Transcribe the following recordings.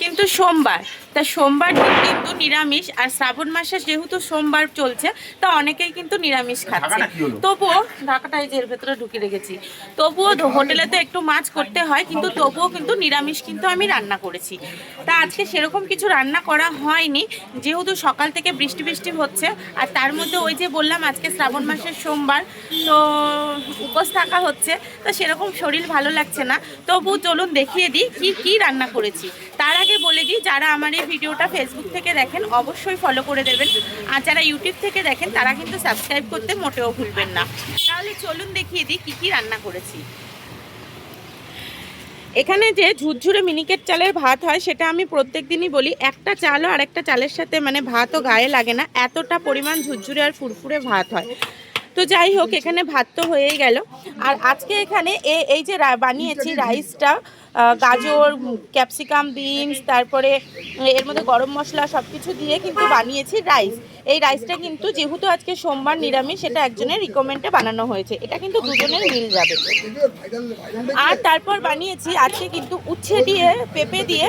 কিন্তু সোমবার, তা সোমবার দিন কিন্তু নিরামিষ। আর শ্রাবণ মাসে যেহেতু সোমবার চলছে, তা অনেকেই কিন্তু নিরামিষ খাচ্ছে। তবুও ঢাকাটাই যে এর ভেতরে ঢুকে রেখেছি, তবুও হোটেলে তো একটু মাছ করতে হয়, কিন্তু তবুও কিন্তু নিরামিষ কিন্তু আমি রান্না করেছি। তা আজকে সেরকম কিছু রান্না করা হয়নি, যেহেতু সকাল থেকে বৃষ্টি বৃষ্টি হচ্ছে। আর তার মধ্যে ওই যে বললাম আজকে শ্রাবণ মাসের সোমবার, তো উপোস থাকা হচ্ছে, তো সেরকম শরীর ভালো লাগছে না। তবু চলুন দেখিয়ে দিই কি কি রান্না করেছি। তার আগে বলে দিই, যারা আমার এই ভিডিওটা ফেসবুক থেকে দেখেন অবশ্যই ফলো করে দেবেন, আর যারা ইউটিউব থেকে দেখেন তারা কিন্তু সাবস্ক্রাইব করতে মোটেও ভুলবেন না। তাহলে চলুন দেখিয়ে দিই কি কি রান্না করেছি। এখানে যে ঝুরঝুরে মিনিকেট চালের ভাত হয়, সেটা আমি প্রত্যেক দিনই বলি, একটা চালও আর একটা চালের সাথে মানে ভাতও গায়ে লাগে না, এতটা পরিমাণ ঝুরঝুরে আর ফুরফুরে ভাত হয়। তো যাই হোক, এখানে ভাত তো হয়েই গেল। আর আজকে এখানে এই যে বানিয়েছি রাইসটা, গাজর, ক্যাপসিকাম, বিনস, তারপরে এর মধ্যে গরম মশলা সব কিছু দিয়ে কিন্তু বানিয়েছি রাইস। এই রাইসটা কিন্তু যেহেতু আজকে সোমবার নিরামিষ, সেটা একজনের রিকমেন্ডে বানানো হয়েছে, এটা কিন্তু দুজনের মিল যাবে। আর তারপর বানিয়েছি আজকে কিন্তু উচ্ছে দিয়ে পেঁপে দিয়ে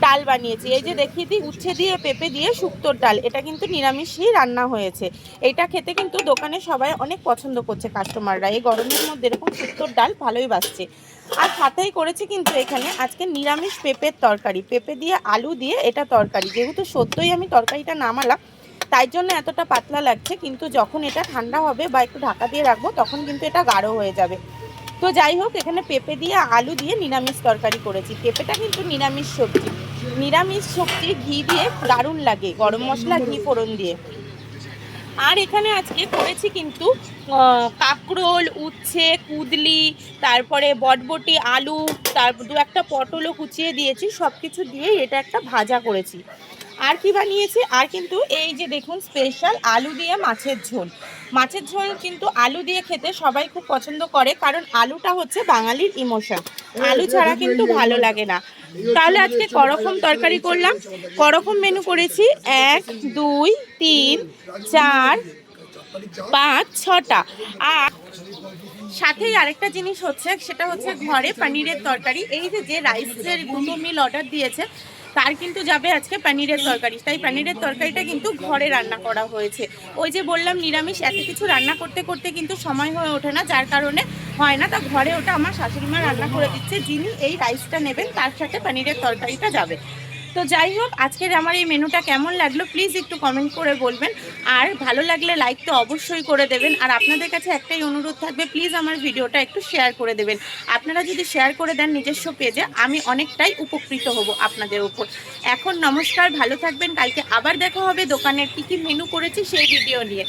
ডাল বানিয়েছি। এই যে দেখিয়ে দিই, উচ্ছে দিয়ে পেঁপে দিয়ে শুক্তোর ডাল, এটা কিন্তু নিরামিষই রান্না হয়েছে। এটা খেতে কিন্তু দোকানে সবাই অনেক পছন্দ করছে কাস্টমাররা, এই গরমের মধ্যে এরকম শুক্তোর ডাল ভালোই বাসছে। আর সাথেই করেছি কিন্তু এখানে আজকে নিরামিষ পেঁপের তরকারি, পেঁপে দিয়ে আলু দিয়ে এটা তরকারি। যেহেতু সত্যই আমি তরকারিটা নামালাম, তাই জন্য এতটা পাতলা লাগছে, কিন্তু যখন এটা ঠান্ডা হবে বা একটু ঢাকা দিয়ে রাখবো তখন কিন্তু এটা গাঢ় হয়ে যাবে। তো যাই হোক, এখানে পেঁপে দিয়ে আলু দিয়ে নিরামিষ তরকারি করেছি। পেঁপেটা কিন্তু নিরামিষ সবজি, নিরামিষ সবজি ঘি দিয়ে দারুণ লাগে, গরম মশলা ঘি ফোড়ন দিয়ে। আর এখানে আজকে করেছি কিন্তু কাঁকরোল, উচ্ছে, কুদলি, তারপরে বটবটি, আলু, তারপর দু একটা পটলও কুচিয়ে দিয়েছি, সব কিছু দিয়েই এটা একটা ভাজা করেছি। আর কি বানিয়েছি, আর কিন্তু এই যে দেখুন স্পেশাল আলু দিয়ে মাছের ঝোল। মাছের ঝোল কিন্তু আলু দিয়ে খেতে সবাই খুব পছন্দ করে, কারণ আলুটা হচ্ছে বাঙালির ইমোশন, আলু ছাড়া কিন্তু ভালো লাগে না। তাহলে আজকে করকম তরকারি করলাম, করকম মেনু করেছি 1 2 3 4 5 6টা। আর সাথেই আরেকটা জিনিস হচ্ছে, সেটা হচ্ছে ঘরে পনিরের তরকারি। এই যে রাইসের দুটো মিল অর্ডার দিয়েছে, তার কিন্তু যাবে আজকে পনিরের তরকারি। তাই পনিরের তরকারিটা কিন্তু ঘরে রান্না করা হয়েছে। ওই যে বললাম নিরামিষ, এত কিছু রান্না করতে করতে কিন্তু সময় হয়ে ওঠে না, যার কারণে হয় না। তা ঘরে ওটা আমার শাশুড়িমা রান্না করে দিচ্ছে, যিনি এই রাইসটা নেবেন তার সাথে পনিরের তরকারিটা যাবে। তো যাই হোক, আজকের আমার এই মেনুটা কেমন লাগলো প্লিজ একটু কমেন্ট করে বলবেন। আর ভালো লাগলে লাইক তো অবশ্যই করে দেবেন। আর আপনাদের কাছে একটাই অনুরোধ থাকবে, প্লিজ আমার ভিডিওটা একটু শেয়ার করে দেবেন। আপনারা যদি শেয়ার করে দেন নিজস্ব পেজে, আমি অনেকটাই উপকৃত হব আপনাদের উপর। এখন নমস্কার, ভালো থাকবেন। কালকে আবার দেখা হবে দোকানের কী কী মেনু করেছি সেই ভিডিও নিয়ে।